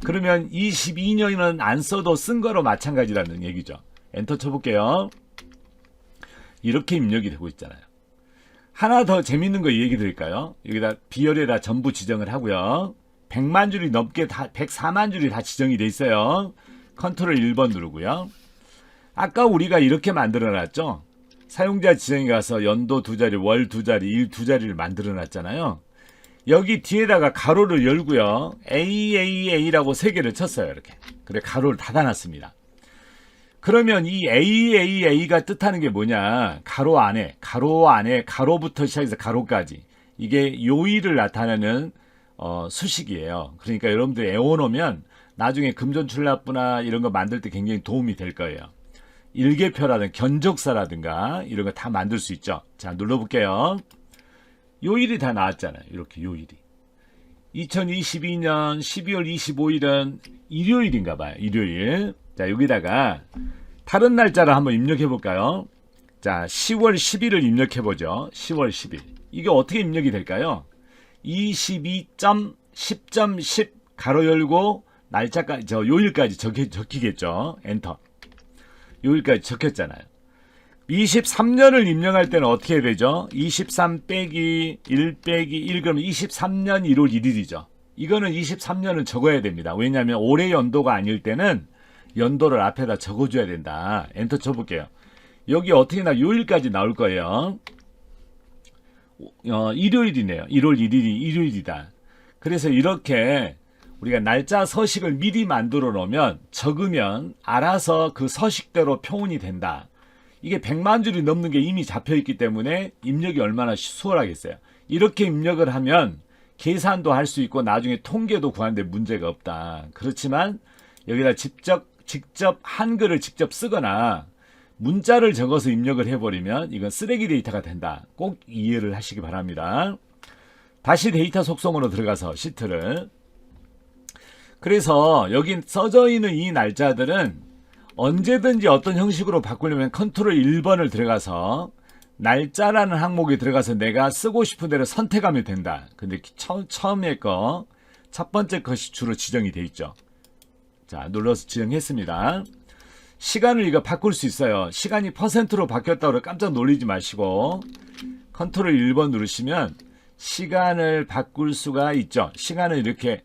그러면 22년은 안 써도 쓴 거로 마찬가지라는 얘기죠. 엔터 쳐볼게요. 이렇게 입력이 되고 있잖아요. 하나 더 재밌는 거 얘기 드릴까요? 여기다 비열에다 전부 지정을 하고요. 100만 줄이 넘게 104만 줄이 다 지정이 돼 있어요. 컨트롤 1번 누르고요. 아까 우리가 이렇게 만들어 놨죠? 사용자 지정에 가서 연도 두 자리, 월 두 자리, 일 두 자리를 만들어 놨잖아요. 여기 뒤에다가 가로를 열고요. AAA라고 세 개를 쳤어요. 이렇게. 그래 가로를 닫아놨습니다. 그러면 이 AAA가 뜻하는 게 뭐냐? 가로 안에, 가로부터 시작해서 가로까지. 이게 요일을 나타내는 수식이에요. 그러니까 여러분들이 외워놓으면 나중에 금전출납부나 이런 거 만들 때 굉장히 도움이 될 거예요. 일개표라든가 견적사라든가 이런 거 다 만들 수 있죠. 자, 눌러볼게요. 요일이 다 나왔잖아요. 이렇게 요일이. 2022년 12월 25일은 일요일인가 봐요. 일요일. 자, 여기다가 다른 날짜를 한번 입력해 볼까요? 자, 10월 10일을 입력해 보죠. 10월 10일. 이게 어떻게 입력이 될까요? 22.10.10 가로 열고 날짜까지 요일까지 적히겠죠. 엔터. 요일까지 적혔잖아요. 23년을 입력할 때는 어떻게 되죠? 23 빼기 1 빼기 1 그러면 23년 1월 1일이죠. 이거는 23년은 적어야 됩니다. 왜냐하면 올해 연도가 아닐 때는 연도를 앞에다 적어줘야 된다. 엔터 쳐볼게요. 여기 어떻게나 요일까지 나올 거예요. 일요일이네요. 1월 1일이 일요일이다. 그래서 이렇게 우리가 날짜 서식을 미리 만들어 놓으면 적으면 알아서 그 서식대로 표현이 된다. 이게 100만 줄이 넘는 게 이미 잡혀 있기 때문에 입력이 얼마나 수월하겠어요. 이렇게 입력을 하면 계산도 할 수 있고 나중에 통계도 구하는데 문제가 없다. 그렇지만 여기다 직접 한글을 직접 쓰거나 문자를 적어서 입력을 해버리면 이건 쓰레기 데이터가 된다. 꼭 이해를 하시기 바랍니다. 다시 데이터 속성으로 들어가서 시트를. 그래서 여기 써져 있는 이 날짜들은 언제든지 어떤 형식으로 바꾸려면 컨트롤 1번을 들어가서 날짜라는 항목에 들어가서 내가 쓰고 싶은 대로 선택하면 된다. 근데 처음에 거 첫 번째 것이 주로 지정이 돼 있죠. 자, 눌러서 지정했습니다. 시간을 이거 바꿀 수 있어요. 시간이 %로 바뀌었다고 깜짝 놀리지 마시고 컨트롤 1번 누르시면 시간을 바꿀 수가 있죠. 시간을 이렇게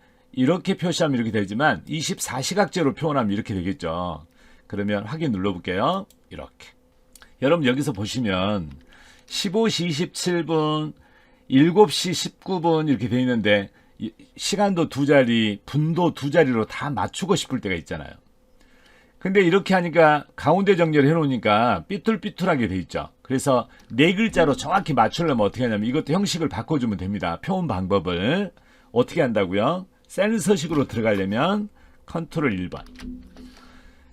표시하면 이렇게 되지만 24시각제로 표현하면 이렇게 되겠죠. 그러면 확인 눌러볼게요. 이렇게. 여러분 여기서 보시면 15시 27분, 7시 19분 이렇게 되어 있는데 시간도 두 자리, 분도 두 자리로 다 맞추고 싶을 때가 있잖아요. 근데 이렇게 하니까 가운데 정렬을 해놓으니까 삐뚤삐뚤하게 돼 있죠. 그래서 네 글자로 정확히 맞추려면 어떻게 하냐면 이것도 형식을 바꿔주면 됩니다. 표현 방법을 어떻게 한다고요? 셀 서식으로 들어가려면 컨트롤 1번.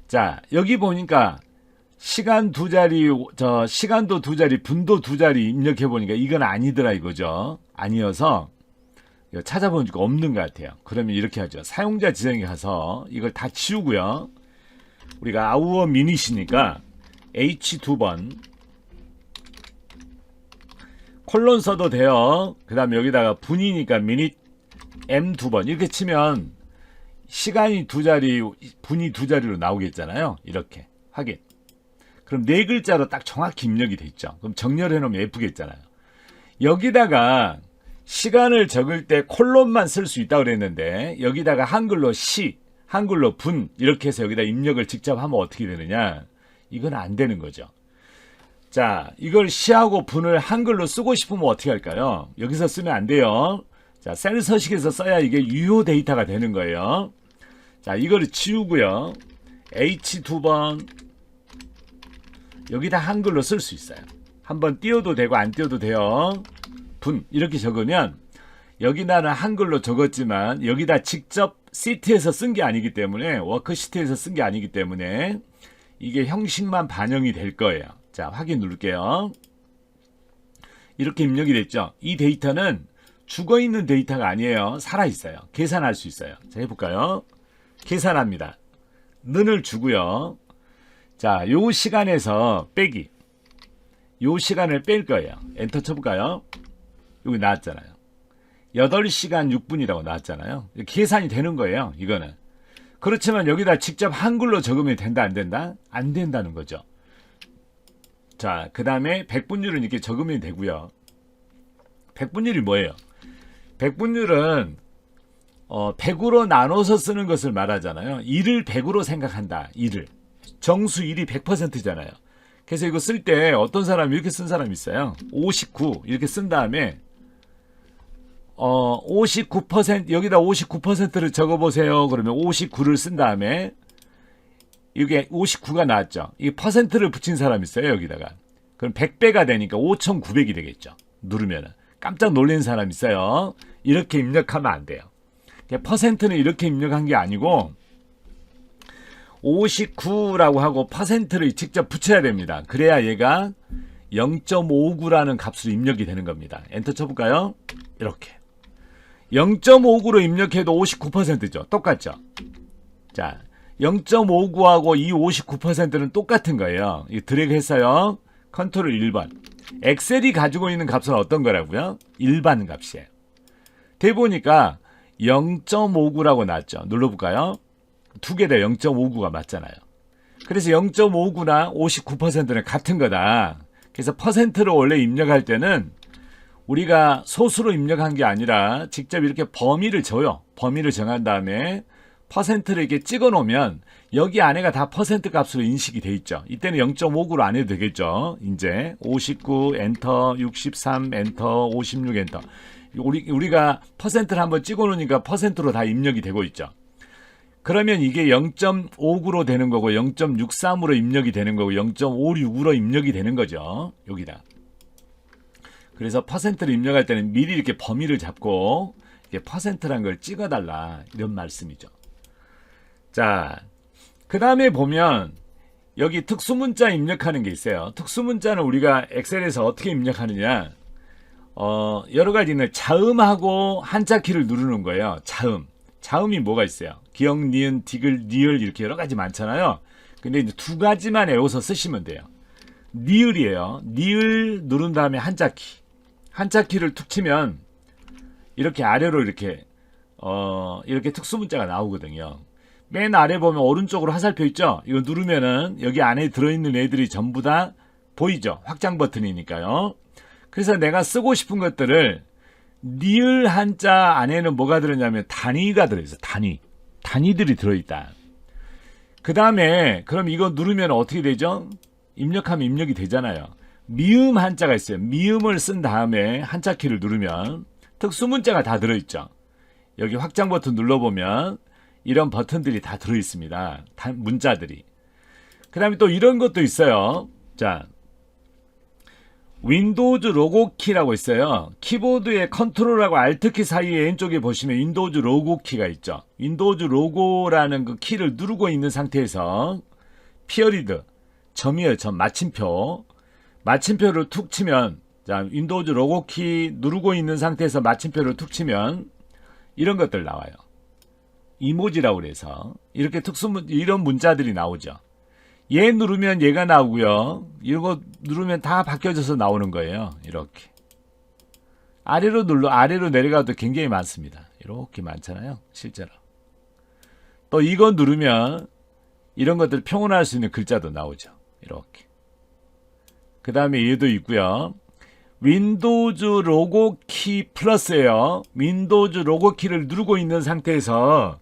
자, 여기 보니까 시간 두 자리, 시간도 두 자리, 분도 두 자리 입력해 보니까 이건 아니더라 이거죠. 아니어서 찾아보니까 없는 것 같아요. 그러면 이렇게 하죠. 사용자 지정에 가서 이걸 다 지우고요. 우리가 아우어 미닛이니까 H 2번 콜론 써도 돼요. 그 다음에 여기다가 분이니까 미닛 M 2번 이렇게 치면 시간이 두 자리, 분이 두 자리로 나오겠잖아요. 이렇게 확인. 그럼 네 글자로 딱 정확히 입력이 돼 있죠. 그럼 정렬해 놓으면 예쁘겠잖아요. 여기다가 시간을 적을 때 콜론만 쓸 수 있다고 그랬는데 여기다가 한글로 시, 한글로 분 이렇게 해서 여기다 입력을 직접 하면 어떻게 되느냐? 이건 안 되는 거죠. 자, 이걸 시하고 분을 한글로 쓰고 싶으면 어떻게 할까요? 여기서 쓰면 안 돼요. 자, 셀 서식에서 써야 이게 유효 데이터가 되는 거예요. 자, 이거를 지우고요. H 2번 여기다 한글로 쓸 수 있어요. 한번 띄워도 되고 안 띄워도 돼요. 분 이렇게 적으면 여기다는 한글로 적었지만 여기다 직접 시트에서 쓴 게 아니기 때문에 워크시트에서 쓴 게 아니기 때문에 이게 형식만 반영이 될 거예요. 자, 확인 누를게요. 이렇게 입력이 됐죠. 이 데이터는 죽어있는 데이터가 아니에요. 살아있어요. 계산할 수 있어요. 자, 해볼까요? 계산합니다. 는을 주고요. 자, 요 시간에서 빼기. 요 시간을 뺄 거예요. 엔터 쳐볼까요? 여기 나왔잖아요. 8시간 6분이라고 나왔잖아요. 계산이 되는 거예요. 이거는. 그렇지만 여기다 직접 한글로 적으면 된다 안 된다? 안 된다는 거죠. 자, 그 다음에 백분율은 이렇게 적으면 되고요. 백분율이 뭐예요? 백분율은 100으로 나눠서 쓰는 것을 말하잖아요. 1을 100으로 생각한다. 1을. 정수 1이 100%잖아요. 그래서 이거 쓸 때 어떤 사람이 이렇게 쓴 사람이 있어요. 59 이렇게 쓴 다음에 59% 여기다 59%를 적어보세요. 그러면 59를 쓴 다음에 이게 59가 나왔죠. 이 퍼센트를 붙인 사람이 있어요. 여기다가. 그럼 100배가 되니까 5,900이 되겠죠. 누르면은 깜짝 놀란 사람 있어요. 이렇게 입력하면 안 돼요. 퍼센트는 이렇게 입력한 게 아니고 59라고 하고 퍼센트를 직접 붙여야 됩니다. 그래야 얘가 0.59라는 값으로 입력이 되는 겁니다. 엔터 쳐볼까요? 이렇게 0.59로 입력해도 59%죠. 똑같죠? 자, 0.59하고 이 59%는 똑같은 거예요. 이 드래그 했어요. 컨트롤 1번. 엑셀이 가지고 있는 값은 어떤 거라고요? 일반 값이에요. 대보니까 0.59라고 나왔죠. 눌러볼까요? 두 개 다 0.59가 맞잖아요. 그래서 0.59나 59%는 같은 거다. 그래서 퍼센트를 원래 입력할 때는 우리가 소수로 입력한 게 아니라 직접 이렇게 범위를 줘요. 범위를 정한 다음에 퍼센트를 이렇게 찍어 놓으면 여기 안에가 다 퍼센트 값으로 인식이 돼 있죠. 이때는 0.59로 안 해도 되겠죠. 이제 59 엔터, 63 엔터, 56 엔터. 우리가 퍼센트를 한번 찍어 놓으니까 퍼센트로 다 입력이 되고 있죠. 그러면 이게 0.59로 되는 거고 0.63으로 입력이 되는 거고 0.56으로 입력이 되는 거죠. 여기다. 그래서 퍼센트를 입력할 때는 미리 이렇게 범위를 잡고 이게 퍼센트란 걸 찍어달라 이런 말씀이죠. 자, 그 다음에 보면 여기 특수문자 입력하는 게 있어요. 특수문자는 우리가 엑셀에서 어떻게 입력하느냐, 여러 가지 있는 자음하고 한자 키를 누르는 거예요. 자음이 뭐가 있어요? 기역, 니은, 디귿, 리을 이렇게 여러 가지 많잖아요. 근데 이제 두 가지만 외워서 쓰시면 돼요. 니을이에요. 니을 누른 다음에 한자 키를 툭 치면 이렇게 아래로 이렇게 특수문자가 나오거든요. 맨 아래 보면 오른쪽으로 화살표 있죠? 이거 누르면은 여기 안에 들어있는 애들이 전부 다 보이죠? 확장 버튼이니까요. 그래서 내가 쓰고 싶은 것들을 니을 한자 안에는 뭐가 들었냐면 단위가 들어있어. 단위들이 들어있다. 그 다음에 그럼 이거 누르면 어떻게 되죠? 입력하면 입력이 되잖아요. 미음 한자가 있어요. 미음을 쓴 다음에 한자 키를 누르면 특수문자가 다 들어있죠. 여기 확장 버튼 눌러보면 이런 버튼들이 다 들어있습니다. 문자들이. 그 다음에 또 이런 것도 있어요. 자, 윈도우즈 로고 키라고 있어요. 키보드의 컨트롤하고 알트 키 사이에 왼쪽에 보시면 윈도우즈 로고 키가 있죠. 윈도우즈 로고라는 그 키를 누르고 있는 상태에서 피어리드, 점이에요. 점, 마침표를 툭 치면, 자, 윈도우즈 로고 키 누르고 있는 상태에서 마침표를 툭 치면 이런 것들 나와요. 이모지라고 그래서 이렇게 이런 문자들이 나오죠. 얘 누르면 얘가 나오고요. 이거 누르면 다 바뀌어져서 나오는 거예요. 이렇게 아래로 내려가도 굉장히 많습니다. 이렇게 많잖아요. 실제로. 또 이거 누르면 이런 것들 평온할 수 있는 글자도 나오죠. 이렇게. 그 다음에 얘도 있고요. 윈도우즈 로고 키 플러스예요. 윈도우즈 로고 키를 누르고 있는 상태에서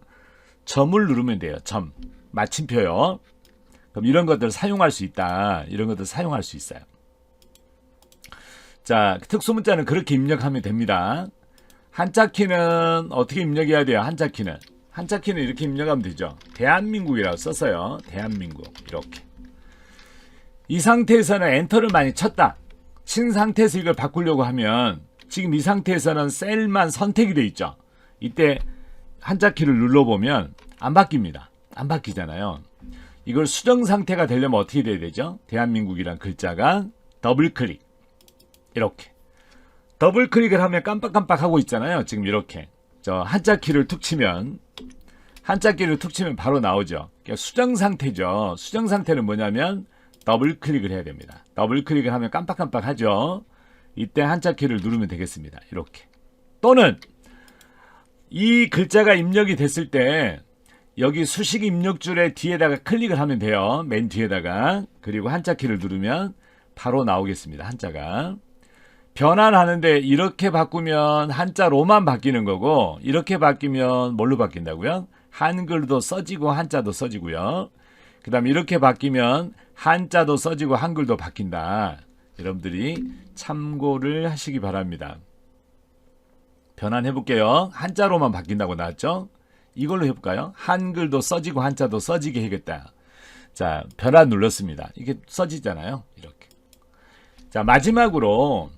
점을 누르면 돼요. 점. 마침표요. 그럼 이런 것들을 사용할 수 있다. 이런 것들 사용할 수 있어요. 자, 특수문자는 그렇게 입력하면 됩니다. 한자 키는 어떻게 입력해야 돼요? 한자 키는 이렇게 입력하면 되죠. 대한민국이라고 썼어요. 대한민국. 이렇게. 이 상태에서는 엔터를 많이 쳤다. 친 상태에서 이걸 바꾸려고 하면 지금 이 상태에서는 셀만 선택이 돼 있죠. 이때 한자 키를 눌러보면 안 바뀝니다. 안 바뀌잖아요. 이걸 수정 상태가 되려면 어떻게 돼야 되죠? 대한민국이란 글자가 더블 클릭. 이렇게. 더블 클릭을 하면 깜빡깜빡 하고 있잖아요. 지금 이렇게. 한자 키를 툭 치면 바로 나오죠. 그러니까 수정 상태죠. 수정 상태는 뭐냐면 더블 클릭을 해야 됩니다. 더블 클릭을 하면 깜빡깜빡 하죠. 이때 한자 키를 누르면 되겠습니다. 이렇게. 또는 이 글자가 입력이 됐을 때 여기 수식 입력줄의 뒤에다가 클릭을 하면 돼요. 맨 뒤에다가. 그리고 한자 키를 누르면 바로 나오겠습니다. 한자가. 변환하는데 이렇게 바꾸면 한자로만 바뀌는 거고 이렇게 바뀌면 뭘로 바뀐다고요? 한글도 써지고 한자도 써지고요. 그 다음에 이렇게 바뀌면 한자도 써지고 한글도 바뀐다. 여러분들이 참고를 하시기 바랍니다. 변환해 볼게요. 한자로만 바뀐다고 나왔죠? 이걸로 해볼까요? 한글도 써지고 한자도 써지게 해야겠다. 자, 변환 눌렀습니다. 이게 써지잖아요. 이렇게. 자, 마지막으로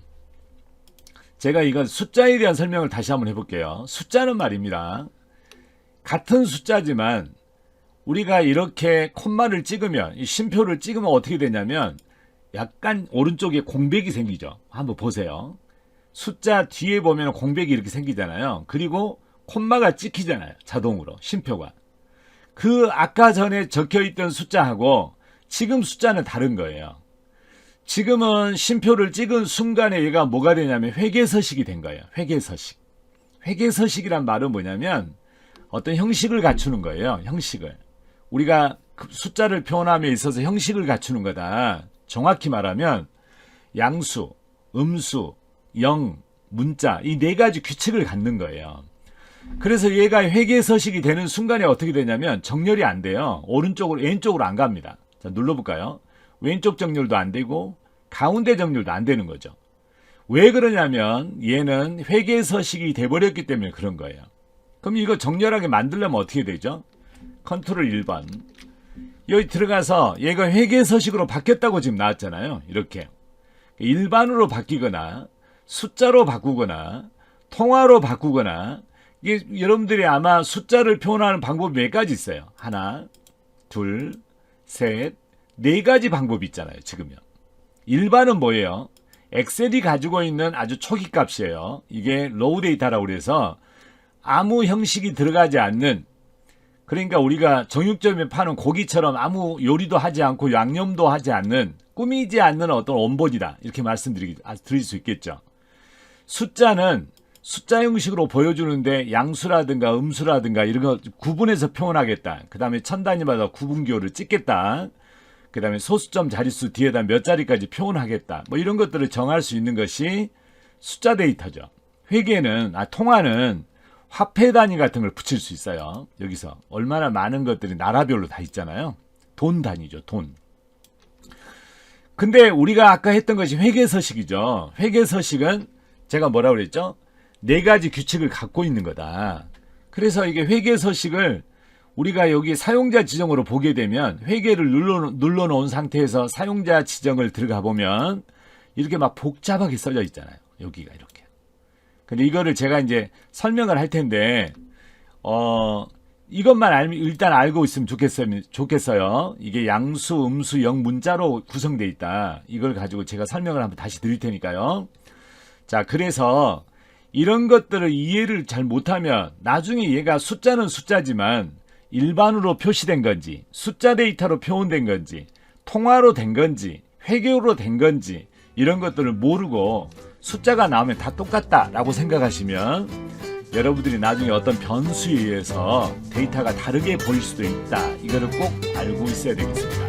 제가 이거 숫자에 대한 설명을 다시 한번 해볼게요. 숫자는 말입니다. 같은 숫자지만 우리가 이렇게 콤마를 찍으면, 이 쉼표를 찍으면 어떻게 되냐면 약간 오른쪽에 공백이 생기죠. 한번 보세요. 숫자 뒤에 보면 공백이 이렇게 생기잖아요. 그리고 콤마가 찍히잖아요. 자동으로 쉼표가. 그 아까 전에 적혀있던 숫자하고 지금 숫자는 다른 거예요. 지금은 쉼표를 찍은 순간에 얘가 뭐가 되냐면 회계서식이 된 거예요. 회계서식. 회계서식이란 말은 뭐냐면 어떤 형식을 갖추는 거예요. 형식을. 우리가 숫자를 표현함에 있어서 형식을 갖추는 거다. 정확히 말하면 양수, 음수, 영, 문자 이 네 가지 규칙을 갖는 거예요. 그래서 얘가 회계서식이 되는 순간에 어떻게 되냐면 정렬이 안 돼요. 오른쪽으로 왼쪽으로 안 갑니다. 자, 눌러볼까요? 왼쪽 정렬도 안 되고 가운데 정렬도 안 되는 거죠. 왜 그러냐면 얘는 회계서식이 돼버렸기 때문에 그런 거예요. 그럼 이거 정렬하게 만들려면 어떻게 되죠? 컨트롤 1번. 여기 들어가서 얘가 회계서식으로 바뀌었다고 지금 나왔잖아요. 이렇게. 일반으로 바뀌거나 숫자로 바꾸거나 통화로 바꾸거나 이게 여러분들이 아마 숫자를 표현하는 방법이 몇 가지 있어요. 하나, 둘, 셋, 네 가지 방법이 있잖아요. 지금요. 일반은 뭐예요? 엑셀이 가지고 있는 아주 초기 값이에요. 이게 로우 데이터라고 그래서 아무 형식이 들어가지 않는, 그러니까 우리가 정육점에 파는 고기처럼 아무 요리도 하지 않고 양념도 하지 않는, 꾸미지 않는 어떤 원본이다. 이렇게 드릴 수 있겠죠. 숫자는 숫자 형식으로 보여주는데 양수라든가 음수라든가 이런 거 구분해서 표현하겠다. 그 다음에 천 단위마다 구분기호를 찍겠다. 그 다음에 소수점 자릿수 뒤에다 몇 자리까지 표현하겠다. 뭐 이런 것들을 정할 수 있는 것이 숫자 데이터죠. 통화는 화폐 단위 같은 걸 붙일 수 있어요. 여기서 얼마나 많은 것들이 나라별로 다 있잖아요. 돈 단위죠. 돈. 근데 우리가 아까 했던 것이 회계서식이죠. 회계서식은 제가 뭐라고 그랬죠? 네 가지 규칙을 갖고 있는 거다. 그래서 이게 회계서식을 우리가 여기 사용자 지정으로 보게 되면 회계를 눌러놓은 상태에서 사용자 지정을 들어가 보면 이렇게 막 복잡하게 써져 있잖아요. 여기가 이렇게. 근데 이거를 제가 이제 설명을 할 텐데, 이것만 일단 알고 있으면 좋겠어요. 이게 양수, 음수, 영, 문자로 구성되어 있다. 이걸 가지고 제가 설명을 한번 다시 드릴 테니까요. 자, 그래서 이런 것들을 이해를 잘 못하면 나중에 얘가 숫자는 숫자지만 일반으로 표시된 건지, 숫자 데이터로 표현된 건지, 통화로 된 건지, 회계로 된 건지 이런 것들을 모르고 숫자가 나오면 다 똑같다라고 생각하시면 여러분들이 나중에 어떤 변수에 의해서 데이터가 다르게 보일 수도 있다. 이거를 꼭 알고 있어야 되겠습니다.